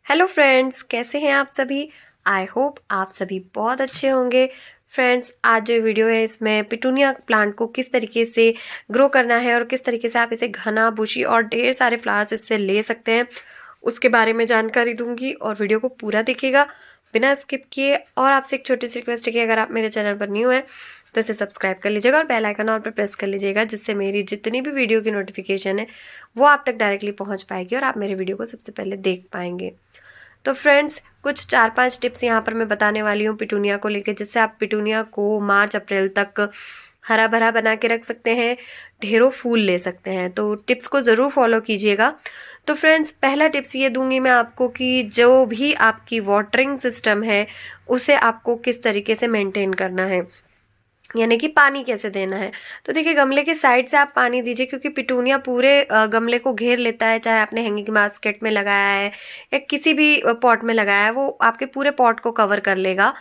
Hello friends, कैसे हैं आप सभी। आई होप आप सभी बहुत अच्छे होंगे। फ्रेंड्स, आज जो वीडियो है इसमें पिटूनिया प्लांट को किस तरीके से ग्रो करना है और किस तरीके से आप इसे घना बुशी और ढेर सारे फ्लावर्स इससे ले सकते हैं, उसके बारे में जानकारी दूंगी। और वीडियो को पूरा देखिएगा बिना स्किप किए। और आपसे एक छोटी सी रिक्वेस्ट है कि अगर आप मेरे चैनल पर न्यू हैं तो इसे सब्सक्राइब कर लीजिएगा और बेल आइकन ऑल पर प्रेस कर लीजिएगा, जिससे मेरी जितनी भी वीडियो की नोटिफिकेशन है वो आप तक डायरेक्टली पहुंच पाएगी और आप मेरे वीडियो को सबसे पहले देख पाएंगे। तो फ्रेंड्स, कुछ 4-5 टिप्स यहाँ पर मैं बताने वाली हूँ पिटूनिया को लेकर, जिससे आप पिटूनिया को मार्च अप्रैल तक हरा भरा बना के रख सकते हैं, ढेरों फूल ले सकते हैं। तो टिप्स को ज़रूर फॉलो कीजिएगा। तो फ्रेंड्स, पहला टिप्स ये दूंगी मैं आपको कि जो भी आपकी वाटरिंग सिस्टम है उसे आपको किस तरीके से मेंटेन करना है, यानी कि पानी कैसे देना है। तो देखिए, गमले के साइड से आप पानी दीजिए, क्योंकि पिटूनिया पूरे गमले को घेर लेता है। चाहे आपने हैंगिंग बास्केट में लगाया है या किसी भी पॉट में लगाया है, वो आपके पूरे पॉट को कवर कर लेगा।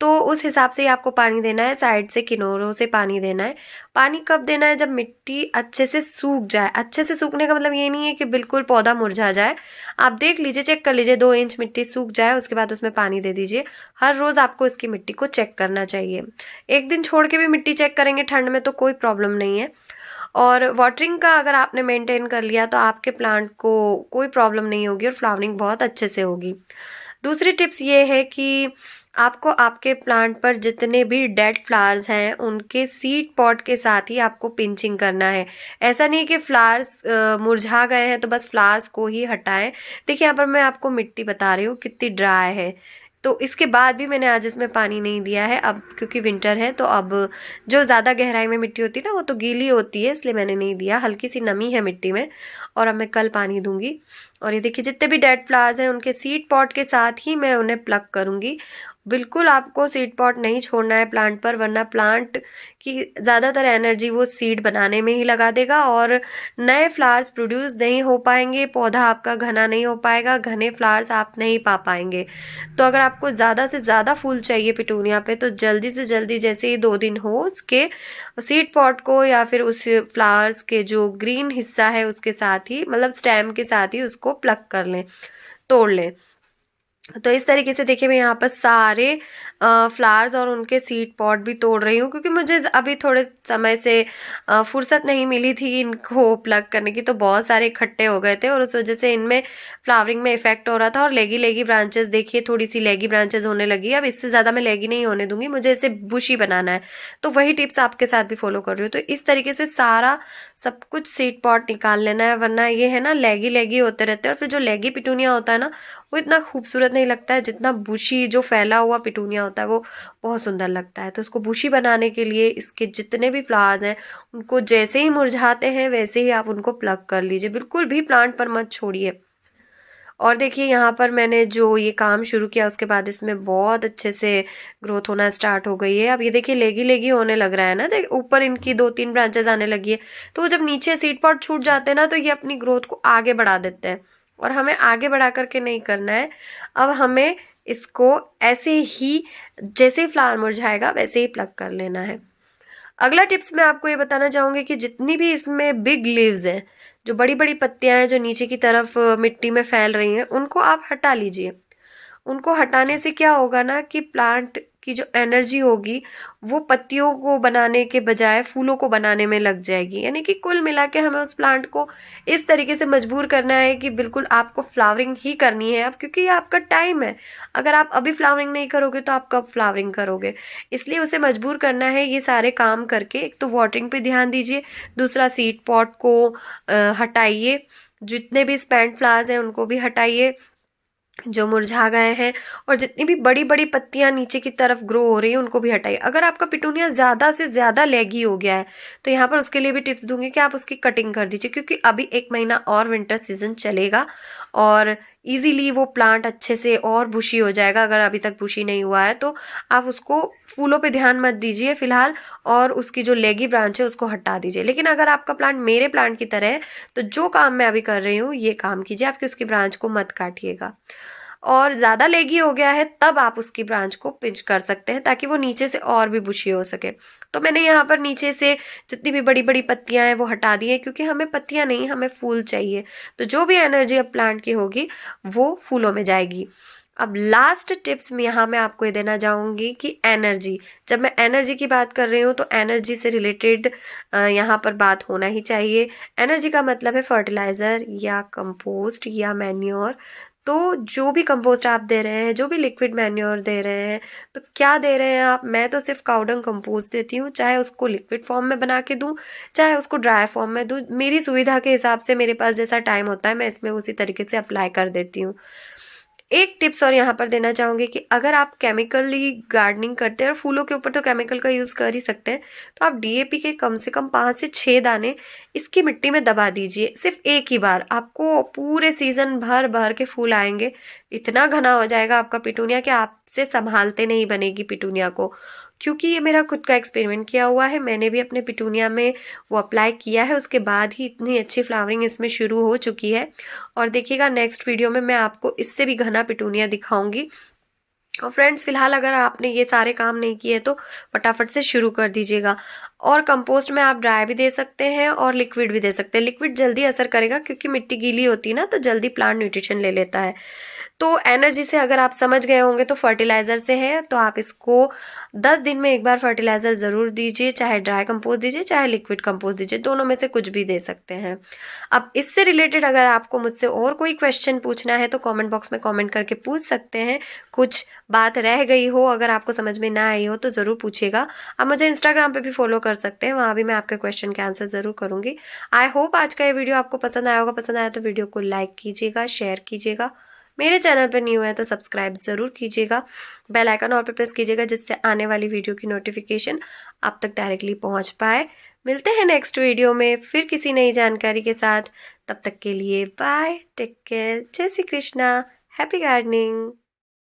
तो उस हिसाब से ही आपको पानी देना है, साइड से किनारों से पानी देना है। पानी कब देना है? जब मिट्टी अच्छे से सूख जाए। अच्छे से सूखने का मतलब ये नहीं है कि बिल्कुल पौधा मुरझा जाए। आप देख लीजिए, चेक कर लीजिए, 2 इंच मिट्टी सूख जाए, उसके बाद उसमें पानी दे दीजिए। हर रोज आपको इसकी मिट्टी को चेक करना चाहिए। एक दिन छोड़ के भी मिट्टी चेक करेंगे ठंड में तो कोई प्रॉब्लम नहीं है। और वाटरिंग का अगर आपने मेंटेन कर लिया तो आपके प्लांट को कोई प्रॉब्लम नहीं होगी और फ्लावरिंग बहुत अच्छे से होगी। दूसरी टिप्स ये है कि आपको आपके प्लांट पर जितने भी डेड फ्लावर्स हैं उनके सीड पॉट के साथ ही आपको पिंचिंग करना है। ऐसा नहीं कि फ्लावर्स मुरझा गए हैं तो बस फ्लावर्स को ही हटाएं। देखिए, यहाँ पर मैं आपको मिट्टी बता रही हूँ कितनी ड्राई है। तो इसके बाद भी मैंने आज इसमें पानी नहीं दिया है, अब क्योंकि विंटर है तो अब जो ज़्यादा गहराई में मिट्टी होती है ना वो तो गीली होती है, इसलिए मैंने नहीं दिया। हल्की सी नमी है मिट्टी में और अब मैं कल पानी दूंगी। और ये देखिए, जितने भी डेड फ्लावर्स हैं उनके सीड पॉट के साथ ही मैं उन्हें प्लग करूंगी। बिल्कुल आपको सीड पॉट नहीं छोड़ना है प्लांट पर, वरना प्लांट की ज़्यादातर एनर्जी वो सीड बनाने में ही लगा देगा और नए फ्लावर्स प्रोड्यूस नहीं हो पाएंगे। पौधा आपका घना नहीं हो पाएगा, घने फ्लावर्स आप नहीं पा पाएंगे। तो अगर आपको ज़्यादा से ज़्यादा फूल चाहिए पिटूनिया पे तो जल्दी से जल्दी, जैसे ही 2 दिन हो, उसके सीड पॉट को या फिर उस फ्लावर्स के जो ग्रीन हिस्सा है उसके साथ ही, मतलब स्टेम के साथ ही उसको प्लग कर लें, तोड़ लें। तो इस तरीके से देखिए, मैं यहाँ पर सारे फ्लावर्स और उनके सीड पॉट भी तोड़ रही हूँ, क्योंकि मुझे अभी थोड़े समय से फुर्सत नहीं मिली थी इनको प्लग करने की। तो बहुत सारे इकट्ठे हो गए थे और उस वजह से इनमें फ्लावरिंग में इफेक्ट हो रहा था। और लेगी लेगी ब्रांचेस देखिए, थोड़ी सी लेगी ब्रांचेस होने लगी। अब इससे ज़्यादा मैं लेगी नहीं होने दूंगी, मुझे इसे बुशी बनाना है। तो वही टिप्स आपके साथ भी फॉलो कर रही हूँ। तो इस तरीके से सारा सब कुछ सीड पॉट निकाल लेना है, वरना ये है ना, लेगी लेगी होते रहते हैं। और फिर जो लेगी पिटूनिया होता है ना, वो इतना खूबसूरत नहीं लगता है जितना बुशी जो फैला हुआ पिटूनिया होता है वो बहुत सुंदर लगता है। तो उसको बुशी बनाने के लिए इसके जितने भी फ्लावर्स हैं उनको जैसे ही मुरझाते हैं वैसे ही आप उनको प्लग कर लीजिए, बिल्कुल भी प्लांट पर मत छोड़िए। और देखिए, यहाँ पर मैंने जो ये काम शुरू किया उसके बाद इसमें बहुत अच्छे से ग्रोथ होना स्टार्ट हो गई है। अब ये देखिए, लेगी लेगी होने लग रहा है ना, देख ऊपर इनकी 2-3 ब्रांचेस आने लगी है। तो जब नीचे सीड पॉट छूट जाते हैं ना तो ये अपनी ग्रोथ को आगे बढ़ा देते हैं, और हमें आगे बढ़ा करके नहीं करना है। अब हमें इसको ऐसे ही, जैसे ही फ्लावर मुरझाएगा वैसे ही प्लग कर लेना है। अगला टिप्स मैं आपको ये बताना चाहूंगी कि जितनी भी इसमें बिग लीव्स हैं, जो बड़ी बड़ी पत्तियां हैं जो नीचे की तरफ मिट्टी में फैल रही हैं, उनको आप हटा लीजिए। उनको हटाने से क्या होगा ना कि प्लांट की जो एनर्जी होगी वो पत्तियों को बनाने के बजाय फूलों को बनाने में लग जाएगी। यानी कि कुल मिला के हमें उस प्लांट को इस तरीके से मजबूर करना है कि बिल्कुल आपको फ्लावरिंग ही करनी है अब, क्योंकि ये आपका टाइम है। अगर आप अभी फ्लावरिंग नहीं करोगे तो आप कब फ्लावरिंग करोगे? इसलिए उसे मजबूर करना है ये सारे काम करके। एक तो वाटरिंग पे ध्यान दीजिए, दूसरा सीड पॉट को हटाइए, जितने भी स्पैंड फ्लावर्स हैं उनको भी हटाइए जो मुरझा गए हैं, और जितनी भी बड़ी बड़ी पत्तियां नीचे की तरफ ग्रो हो रही है उनको भी हटाइए। अगर आपका पिटूनिया ज़्यादा से ज़्यादा लेगी हो गया है तो यहाँ पर उसके लिए भी टिप्स दूंगी कि आप उसकी कटिंग कर दीजिए, क्योंकि अभी 1 महीना और विंटर सीजन चलेगा और इजीली वो प्लांट अच्छे से और बुशी हो जाएगा। अगर अभी तक बुशी नहीं हुआ है तो आप उसको, फूलों पे ध्यान मत दीजिए फिलहाल, और उसकी जो लेगी ब्रांच है उसको हटा दीजिए। लेकिन अगर आपका प्लांट मेरे प्लांट की तरह है तो जो काम मैं अभी कर रही हूँ ये काम कीजिए, आपकी उसकी ब्रांच को मत काटिएगा। और ज़्यादा लेगी हो गया है तब आप उसकी ब्रांच को पिंच कर सकते हैं ताकि वो नीचे से और भी बुशी हो सके। तो मैंने यहाँ पर नीचे से जितनी भी बड़ी बड़ी पत्तियां हैं वो हटा दी है, क्योंकि हमें पत्तियां नहीं, हमें फूल चाहिए। तो जो भी एनर्जी अब प्लांट की होगी वो फूलों में जाएगी। अब लास्ट टिप्स में यहाँ मैं आपको ये देना चाहूंगी कि एनर्जी, जब मैं एनर्जी की बात कर रही हूँ तो एनर्जी से रिलेटेड यहाँ पर बात होना ही चाहिए। एनर्जी का मतलब है फर्टिलाइजर या कंपोस्ट या मैन्योर। तो जो भी कंपोस्ट आप दे रहे हैं, जो भी लिक्विड मैन्योर दे रहे हैं, तो क्या दे रहे हैं आप? मैं तो सिर्फ काउडंग कंपोस्ट देती हूँ, चाहे उसको लिक्विड फॉर्म में बना के दूँ, चाहे उसको ड्राई फॉर्म में दूँ। मेरी सुविधा के हिसाब से, मेरे पास जैसा टाइम होता है मैं इसमें उसी तरीके से अप्लाई कर देती हूँ। एक टिप्स और यहाँ पर देना चाहूंगी कि अगर आप केमिकली गार्डनिंग करते हैं, और फूलों के ऊपर तो केमिकल का यूज कर ही सकते हैं, तो आप डीएपी के कम से कम 5 से 6 दाने इसकी मिट्टी में दबा दीजिए सिर्फ एक ही बार। आपको पूरे सीजन भर भर के फूल आएंगे। इतना घना हो जाएगा आपका पिटूनिया कि आपसे संभालते नहीं बनेगी पिटूनिया को। क्योंकि ये मेरा खुद का एक्सपेरिमेंट किया हुआ है, मैंने भी अपने पिटूनिया में वो अप्लाई किया है, उसके बाद ही इतनी अच्छी फ्लावरिंग इसमें शुरू हो चुकी है। और देखिएगा नेक्स्ट वीडियो में मैं आपको इससे भी घना पिटूनिया दिखाऊंगी। और फ्रेंड्स, फिलहाल अगर आपने ये सारे काम नहीं किए तो फटाफट से शुरू कर दीजिएगा। और कंपोस्ट में आप ड्राई भी दे सकते हैं और लिक्विड भी दे सकते हैं। लिक्विड जल्दी असर करेगा क्योंकि मिट्टी गीली होती है ना, तो जल्दी प्लांट न्यूट्रिशन ले लेता है। तो एनर्जी से अगर आप समझ गए होंगे तो फर्टिलाइजर से है, तो आप इसको 10 दिन में एक बार फर्टिलाइजर जरूर दीजिए, चाहे ड्राई कंपोस्ट दीजिए चाहे लिक्विड कंपोस्ट दीजिए, दोनों में से कुछ भी दे सकते हैं। अब इससे रिलेटेड अगर आपको मुझसे और कोई क्वेश्चन पूछना है तो कमेंट बॉक्स में कमेंट करके पूछ सकते हैं। कुछ बात रह गई हो, अगर आपको समझ में ना आई हो तो ज़रूर पूछिएगा। आप मुझे इंस्टाग्राम पे भी फॉलो कर सकते हैं, वहाँ भी मैं आपके क्वेश्चन के आंसर ज़रूर करूँगी। आई होप आज का ये वीडियो आपको पसंद आया होगा। पसंद आया तो वीडियो को लाइक कीजिएगा, शेयर कीजिएगा। मेरे चैनल पर न्यू है तो सब्सक्राइब ज़रूर कीजिएगा। बेल आइकन और पे प्रेस कीजिएगा जिससे आने वाली वीडियो की नोटिफिकेशन आप तक डायरेक्टली पहुँच पाए। मिलते हैं नेक्स्ट वीडियो में फिर किसी नई जानकारी के साथ। तब तक के लिए बाय, टेक केयर, जय श्री कृष्णा, हैप्पी गार्डनिंग।